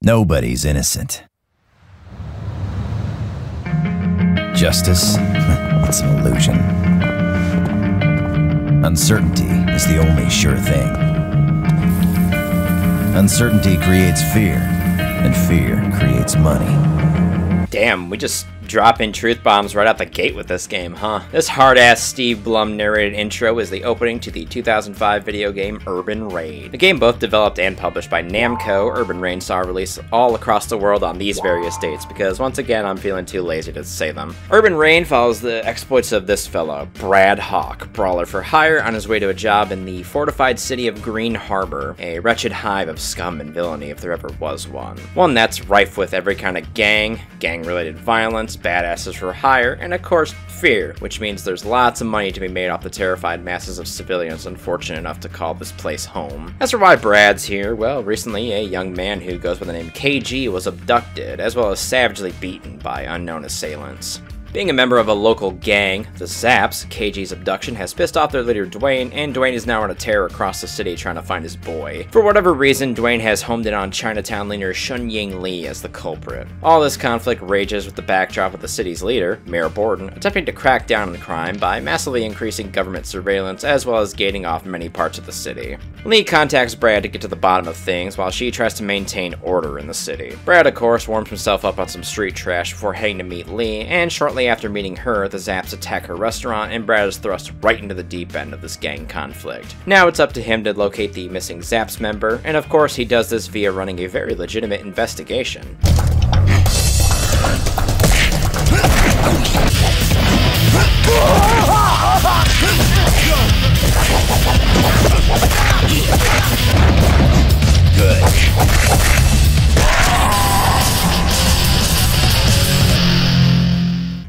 Nobody's innocent. Justice? It's an illusion. Uncertainty is the only sure thing. Uncertainty creates fear, and fear creates money. Damn, we just drop in truth bombs right out the gate with this game, huh? This hard-ass Steve Blum narrated intro is the opening to the 2005 video game Urban Raid. The game both developed and published by Namco. Urban Raid saw release all across the world on these various dates because, once again, I'm feeling too lazy to say them. Urban Raid follows the exploits of this fellow, Brad Hawk, brawler for hire on his way to a job in the fortified city of Green Harbor, a wretched hive of scum and villainy if there ever was one. One that's rife with every kind of gang-related violence, badasses for hire, and of course, fear, which means there's lots of money to be made off the terrified masses of civilians unfortunate enough to call this place home. As for why Brad's here, well, recently a young man who goes by the name KG was abducted, as well as savagely beaten by unknown assailants. Being a member of a local gang, the Zaps, KG's abduction has pissed off their leader Dwayne, and Dwayne is now on a tear across the city trying to find his boy. For whatever reason, Dwayne has homed in on Chinatown leader Shunying Lee as the culprit. All this conflict rages with the backdrop of the city's leader, Mayor Borden, attempting to crack down on crime by massively increasing government surveillance as well as gating off many parts of the city. Lee contacts Brad to get to the bottom of things while she tries to maintain order in the city. Brad, of course, warms himself up on some street trash before heading to meet Lee, and shortly after meeting her, the Zaps attack her restaurant, and Brad is thrust right into the deep end of this gang conflict. Now it's up to him to locate the missing Zaps member, and of course he does this via running a very legitimate investigation. Good.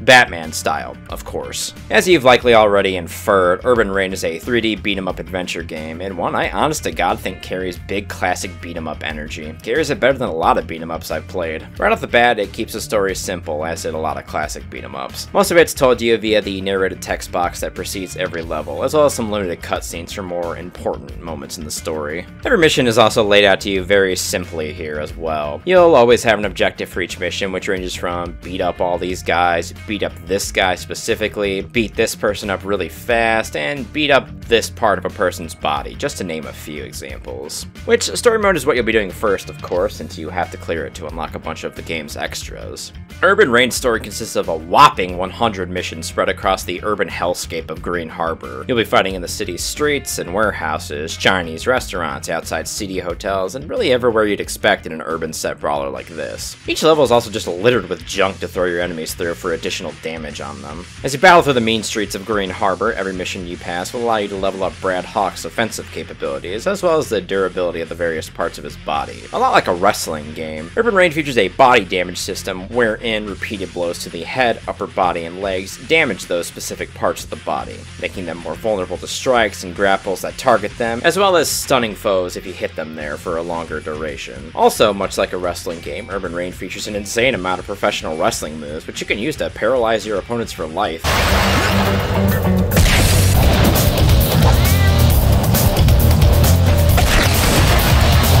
Batman style, of course. As you've likely already inferred, Urban Raid is a 3D beat-em-up adventure game, and one I honest to god think carries big classic beat-em-up energy. Carries it better than a lot of beat-em-ups I've played. Right off the bat, it keeps the story simple, as did a lot of classic beat-em-ups. Most of it's told you via the narrated text box that precedes every level, as well as some limited cutscenes for more important moments in the story. Every mission is also laid out to you very simply here as well. You'll always have an objective for each mission, which ranges from beat up all these guys, beat up this guy specifically, beat this person up really fast, and beat up this part of a person's body, just to name a few examples. Which, story mode is what you'll be doing first, of course, since you have to clear it to unlock a bunch of the game's extras. Urban Raid's story consists of a whopping 100 missions spread across the urban hellscape of Green Harbor. You'll be fighting in the city's streets and warehouses, Chinese restaurants, outside seedy hotels, and really everywhere you'd expect in an urban set brawler like this. Each level is also just littered with junk to throw your enemies through for additional damage on them. As you battle through the mean streets of Green Harbor, every mission you pass will allow you to level up Brad Hawk's offensive capabilities, as well as the durability of the various parts of his body. A lot like a wrestling game, Urban Raid features a body damage system wherein repeated blows to the head, upper body, and legs damage those specific parts of the body, making them more vulnerable to strikes and grapples that target them, as well as stunning foes if you hit them there for a longer duration. Also, much like a wrestling game, Urban Raid features an insane amount of professional wrestling moves, which you can use to paralyze your opponents for life.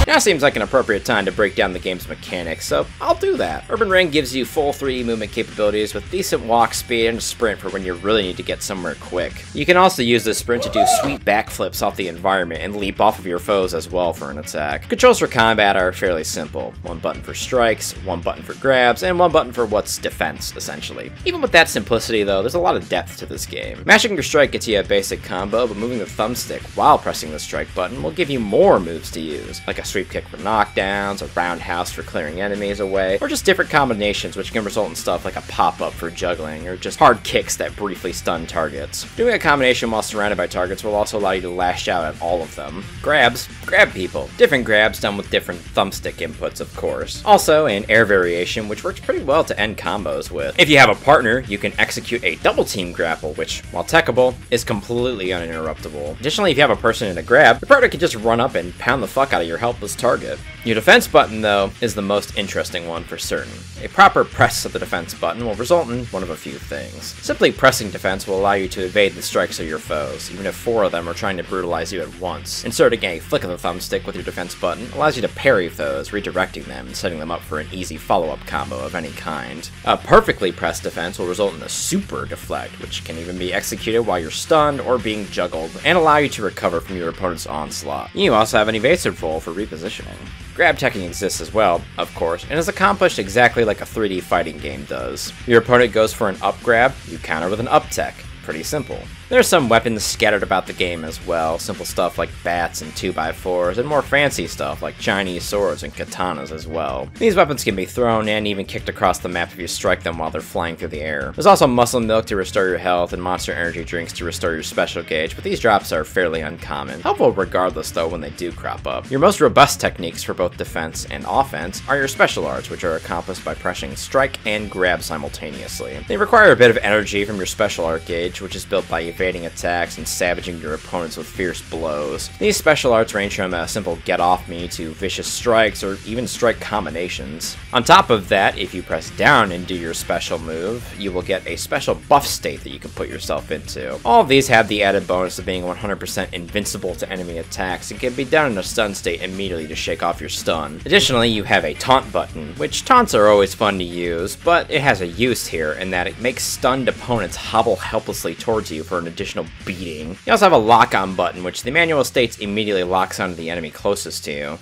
Now seems like an appropriate time to break down the game's mechanics, so I'll do that. Urban Raid gives you full 3D movement capabilities with decent walk speed and a sprint for when you really need to get somewhere quick. You can also use this sprint to do sweet backflips off the environment and leap off of your foes as well for an attack. Controls for combat are fairly simple. One button for strikes, one button for grabs, and one button for what's defense, essentially. Even with that simplicity though, there's a lot of depth to this game. Mashing your strike gets you a basic combo, but moving the thumbstick while pressing the strike button will give you more moves to use, like a sweep kick for knockdowns, a roundhouse for clearing enemies away, or just different combinations which can result in stuff like a pop-up for juggling, or just hard kicks that briefly stun targets. Doing a combination while surrounded by targets will also allow you to lash out at all of them. Grabs, grab people. Different grabs done with different thumbstick inputs, of course. Also, an air variation, which works pretty well to end combos with. If you have a partner, you can execute a double team grapple, which, while techable, is completely uninterruptible. Additionally, if you have a person in a grab, your partner can just run up and pound the fuck out of your helpless target. Your defense button, though, is the most interesting one for certain. A proper press of the defense button will result in one of a few things. Simply pressing defense will allow you to evade the strikes of your foes, even if 4 of them are trying to brutalize you at once. Inserting a flick of the thumbstick with your defense button allows you to parry foes, redirecting them and setting them up for an easy follow-up combo of any kind. A perfectly pressed defense will result in a super deflect, which can even be executed while you're stunned or being juggled, and allow you to recover from your opponent's onslaught. You also have an evasive roll for repositioning. Grab teching exists as well, of course, and is accomplished exactly like a 3D fighting game does. Your opponent goes for an up grab, you counter with an up tech. Pretty simple. There are some weapons scattered about the game as well, simple stuff like bats and 2x4s, and more fancy stuff like Chinese swords and katanas as well. These weapons can be thrown and even kicked across the map if you strike them while they're flying through the air. There's also muscle milk to restore your health and monster energy drinks to restore your special gauge, but these drops are fairly uncommon. Helpful regardless though when they do crop up. Your most robust techniques for both defense and offense are your special arts, which are accomplished by pressing strike and grab simultaneously. They require a bit of energy from your special art gauge, which is built by evading attacks and savaging your opponents with fierce blows. These special arts range from a simple get off me to vicious strikes or even strike combinations. On top of that, if you press down and do your special move, you will get a special buff state that you can put yourself into. All of these have the added bonus of being 100% invincible to enemy attacks and can be done in a stun state immediately to shake off your stun. Additionally, you have a taunt button, which taunts are always fun to use, but it has a use here in that it makes stunned opponents hobble helplessly towards you for an additional beating. You also have a lock-on button, which the manual states immediately locks onto the enemy closest to you.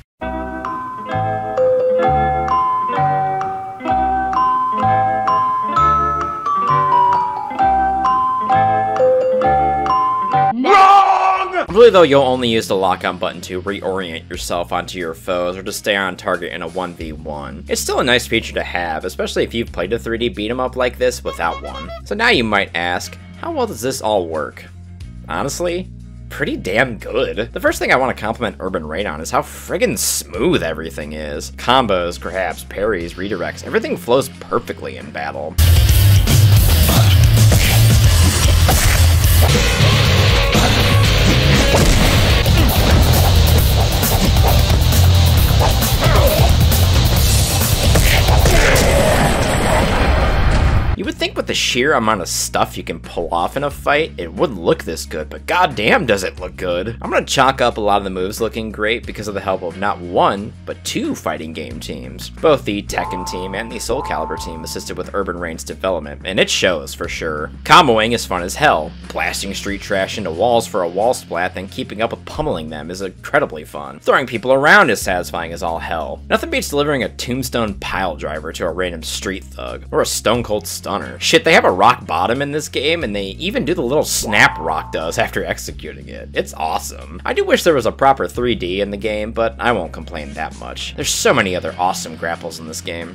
Really though, you'll only use the lock-on button to reorient yourself onto your foes or to stay on target in a 1v1. It's still a nice feature to have, especially if you've played a 3D beat-em-up like this without one. So now you might ask, how well does this all work? Honestly, pretty damn good. The first thing I want to compliment Urban Rain on is how friggin' smooth everything is. Combos, grabs, parries, redirects, everything flows perfectly in battle. You would think with the sheer amount of stuff you can pull off in a fight, it wouldn't look this good, but goddamn does it look good. I'm gonna chalk up a lot of the moves looking great because of the help of not one, but 2 fighting game teams. Both the Tekken team and the Soul Calibur team assisted with Urban Rain's development, and it shows for sure. Comboing is fun as hell. Blasting street trash into walls for a wall splat, then keeping up with pummeling them is incredibly fun. Throwing people around is satisfying as all hell. Nothing beats delivering a tombstone pile driver to a random street thug, or a stone cold stunner. Shit, they have a rock bottom in this game, and they even do the little snap rock does after executing it. It's awesome. I do wish there was a proper 3D in the game, but I won't complain that much. There's so many other awesome grapples in this game.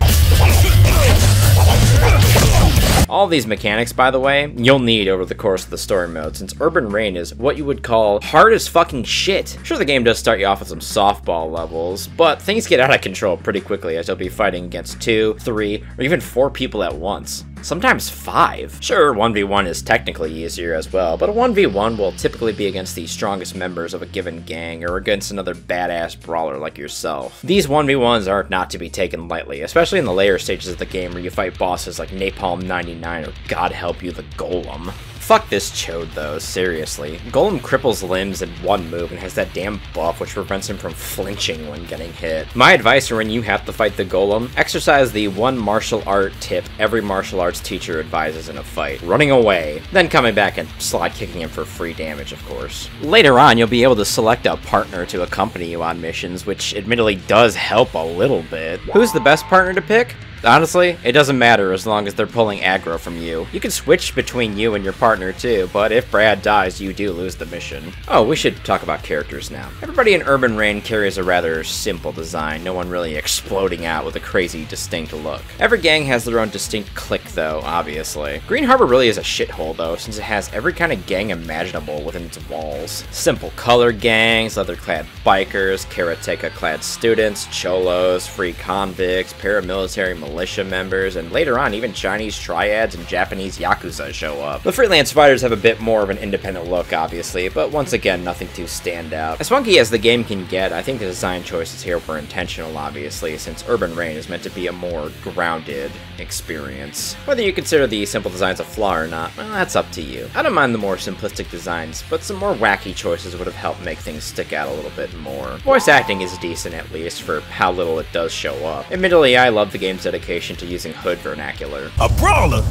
All these mechanics, by the way, you'll need over the course of the story mode, since Urban Rain is what you would call hard as fucking shit. Sure, the game does start you off with some softball levels, but things get out of control pretty quickly as you'll be fighting against 2, 3, or even 4 people at once. Sometimes 5. Sure, 1v1 is technically easier as well, but a 1v1 will typically be against the strongest members of a given gang or against another badass brawler like yourself. These 1v1s are not to be taken lightly, especially in the later stages of the game where you fight bosses like Napalm 99 or God help you the Golem. Fuck this chode though, seriously. Golem cripples limbs in one move and has that damn buff which prevents him from flinching when getting hit. My advice for when you have to fight the Golem, exercise the one martial art tip every martial arts teacher advises in a fight: running away, then coming back and slide kicking him for free damage, of course. Later on, you'll be able to select a partner to accompany you on missions, which admittedly does help a little bit. Who's the best partner to pick? Honestly, it doesn't matter as long as they're pulling aggro from you. You can switch between you and your partner too, but if Brad dies, you do lose the mission. Oh, we should talk about characters now. Everybody in Urban Rain carries a rather simple design, no one really exploding out with a crazy, distinct look. Every gang has their own distinct clique though, obviously. Green Harbor really is a shithole though, since it has every kind of gang imaginable within its walls. Simple colored gangs, leather-clad bikers, karateka-clad students, cholos, free convicts, paramilitary militia members, and later on even Chinese triads and Japanese yakuza show up. The freelance fighters have a bit more of an independent look, obviously, but once again, nothing too stand out. As funky as the game can get, I think the design choices here were intentional, obviously, since Urban Reign is meant to be a more grounded experience. Whether you consider the simple designs a flaw or not, well, that's up to you. I don't mind the more simplistic designs, but some more wacky choices would have helped make things stick out a little bit more. Voice acting is decent, at least, for how little it does show up. Admittedly, I love the game's dedication to using hood vernacular. A brawler?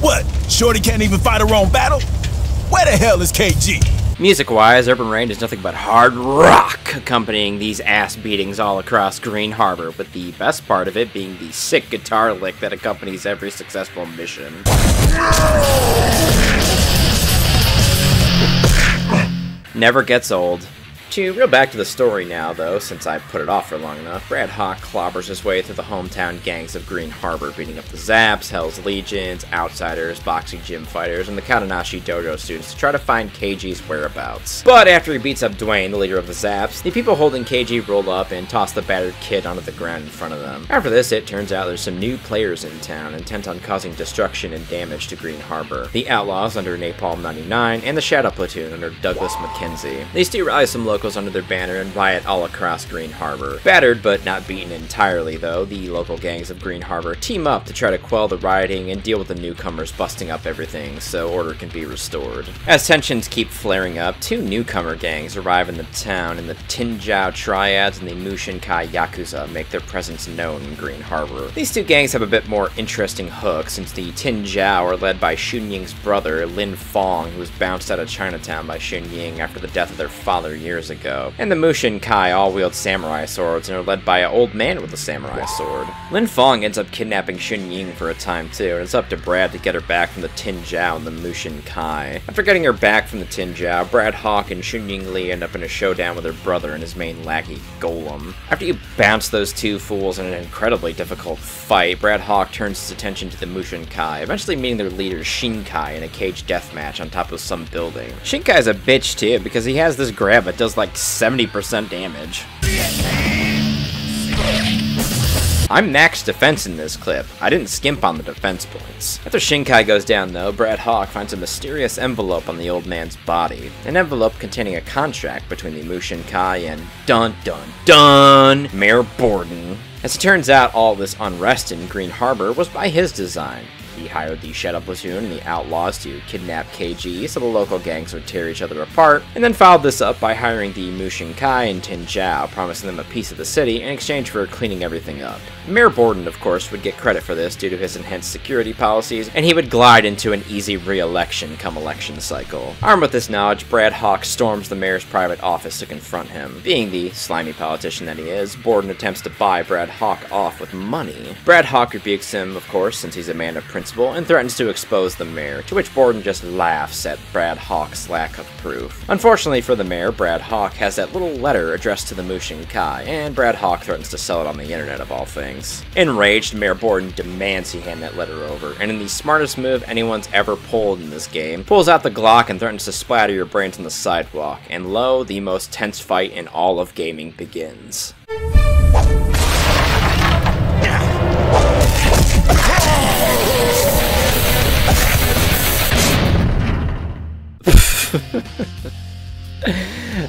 What? Shorty can't even fight her own battle? Where the hell is KG? Music-wise, Urban Reign is nothing but hard rock accompanying these ass beatings all across Green Harbor, with the best part of it being the sick guitar lick that accompanies every successful mission. Never gets old. To reel back to the story now, though, since I put it off for long enough, Brad Hawk clobbers his way through the hometown gangs of Green Harbor, beating up the Zaps, Hell's Legions, Outsiders, boxing gym fighters, and the Katanashi Dojo students to try to find KG's whereabouts. But after he beats up Dwayne, the leader of the Zaps, the people holding KG roll up and toss the battered kid onto the ground in front of them. After this, it turns out there's some new players in town, intent on causing destruction and damage to Green Harbor. The Outlaws under Napalm 99, and the Shadow Platoon under Douglas McKenzie. These two rally some locals under their banner and riot all across Green Harbor. Battered but not beaten entirely, though, the local gangs of Green Harbor team up to try to quell the rioting and deal with the newcomers busting up everything so order can be restored. As tensions keep flaring up, two newcomer gangs arrive in the town, and the Tinjiao Triads and the Mushinkai Yakuza make their presence known in Green Harbor. These two gangs have a bit more interesting hook, since the Tinjiao are led by Xun Ying's brother, Lin Fong, who was bounced out of Chinatown by Xun Ying after the death of their father years ago. And the Mushinkai all wield samurai swords and are led by an old man with a samurai sword. Lin Fong ends up kidnapping Xun Ying for a time too, and it's up to Brad to get her back from the Tinjiao and the Mushinkai. After getting her back from the Tinjiao, Brad Hawk and Xun Ying Li end up in a showdown with her brother and his main lackey, Golem. After you bounce those two fools in an incredibly difficult fight, Brad Hawk turns his attention to the Mushinkai, eventually meeting their leader Shinkai in a cage deathmatch on top of some building. Shinkai's a bitch too, because he has this grab that does like 70% damage. I'm max defense in this clip. I didn't skimp on the defense points. After Shinkai goes down though, Brad Hawk finds a mysterious envelope on the old man's body. An envelope containing a contract between the Mushinkai and dun dun dun Mayor Borden. As it turns out, all this unrest in Green Harbor was by his design. He hired the Shadow Platoon and the Outlaws to kidnap KG so the local gangs would tear each other apart, and then followed this up by hiring the Mushinkai and Tinjiao, promising them a piece of the city in exchange for cleaning everything up. Mayor Borden, of course, would get credit for this due to his enhanced security policies, and he would glide into an easy re-election come election cycle. Armed with this knowledge, Brad Hawk storms the mayor's private office to confront him. Being the slimy politician that he is, Borden attempts to buy Brad Hawk off with money. Brad Hawk rebukes him, of course, since he's a man of principle, and threatens to expose the mayor, to which Borden just laughs at Brad Hawk's lack of proof. Unfortunately for the mayor, Brad Hawk has that little letter addressed to the Mushinkai, and Brad Hawk threatens to sell it on the internet of all things. Enraged, Mayor Borden demands he hand that letter over, and in the smartest move anyone's ever pulled in this game, pulls out the Glock and threatens to splatter your brains on the sidewalk, and lo, the most tense fight in all of gaming begins.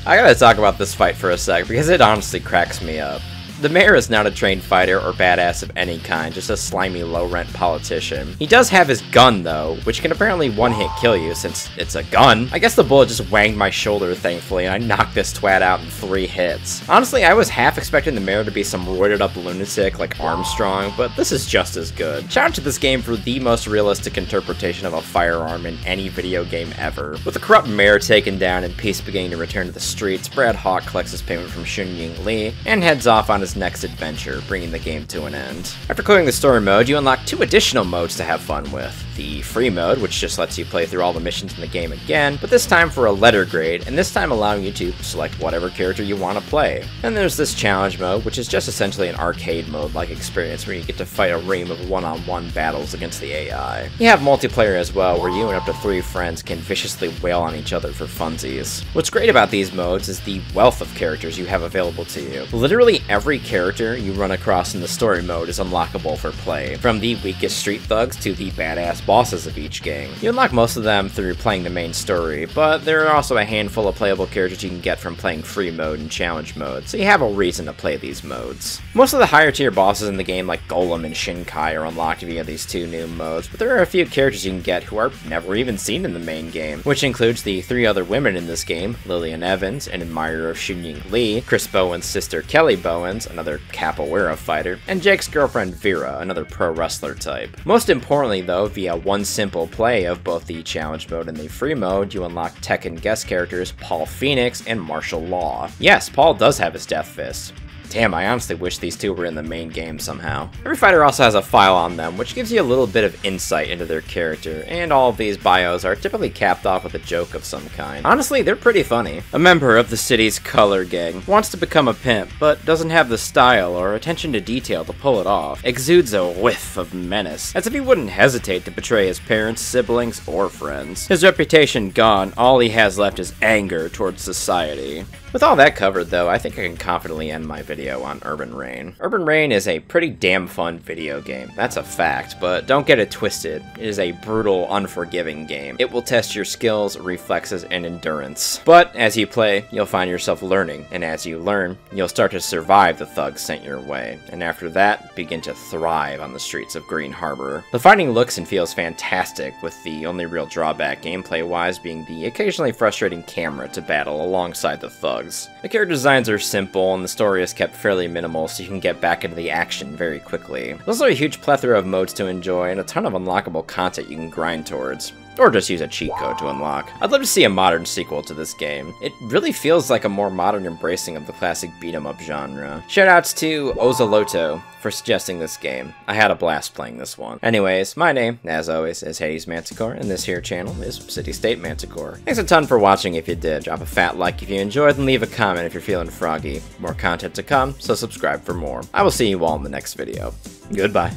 I gotta talk about this fight for a sec, because it honestly cracks me up. The mayor is not a trained fighter or badass of any kind, just a slimy low-rent politician. He does have his gun though, which can apparently one-hit kill you since it's a gun. I guess the bullet just wanged my shoulder thankfully, and I knocked this twat out in 3 hits. Honestly, I was half expecting the mayor to be some roided up lunatic like Armstrong, but this is just as good. Shout out to this game for the most realistic interpretation of a firearm in any video game ever. With the corrupt mayor taken down and peace beginning to return to the streets, Brad Hawk collects his payment from Xun Ying Li and heads off on his next adventure, bringing the game to an end. After clearing the story mode, you unlock 2 additional modes to have fun with. the free mode, which just lets you play through all the missions in the game again, but this time for a letter grade, and this time allowing you to select whatever character you want to play. And there's this challenge mode, which is just essentially an arcade mode-like experience where you get to fight a ream of one-on-one battles against the AI. You have multiplayer as well, where you and up to 3 friends can viciously wail on each other for funsies. What's great about these modes is the wealth of characters you have available to you. Literally every character you run across in the story mode is unlockable for play, from the weakest street thugs to the badass bosses of each gang. You unlock most of them through playing the main story, but there are also a handful of playable characters you can get from playing free mode and challenge mode, so you have a reason to play these modes. Most of the higher tier bosses in the game like Golem and Shinkai are unlocked via these 2 new modes, but there are a few characters you can get who are never even seen in the main game, which includes the 3 other women in this game, Lillian Evans, an admirer of Xunying Lee, Chris Bowen's sister Kelly Bowens, another capoeira fighter, and Jake's girlfriend Vera, another pro wrestler type. Most importantly though, via one simple play of both the challenge mode and the free mode, you unlock Tekken guest characters Paul Phoenix and Martial Law. Yes, Paul does have his death fist. Damn, I honestly wish these 2 were in the main game somehow. Every fighter also has a file on them, which gives you a little bit of insight into their character, and all of these bios are typically capped off with a joke of some kind. Honestly, they're pretty funny. A member of the city's color gang wants to become a pimp, but doesn't have the style or attention to detail to pull it off. Exudes a whiff of menace, as if he wouldn't hesitate to betray his parents, siblings, or friends. His reputation gone, all he has left is anger towards society. With all that covered though, I think I can confidently end my video on Urban Reign. Urban Reign is a pretty damn fun video game, that's a fact, but don't get it twisted. It is a brutal, unforgiving game. It will test your skills, reflexes, and endurance. But as you play, you'll find yourself learning, and as you learn, you'll start to survive the thugs sent your way, and after that, begin to thrive on the streets of Green Harbor. The fighting looks and feels fantastic, with the only real drawback gameplay-wise being the occasionally frustrating camera to battle alongside the thugs. The character designs are simple, and the story is kept fairly minimal so you can get back into the action very quickly. There's also a huge plethora of modes to enjoy, and a ton of unlockable content you can grind towards. Or just use a cheat code to unlock. I'd love to see a modern sequel to this game. It really feels like a more modern embracing of the classic beat-em-up genre. Shoutouts to Ozeloto for suggesting this game. I had a blast playing this one. Anyways, my name, as always, is HadesManticore, and this here channel is City State Manticore. Thanks a ton for watching if you did. Drop a fat like if you enjoyed, and leave a comment if you're feeling froggy. More content to come, so subscribe for more. I will see you all in the next video. Goodbye.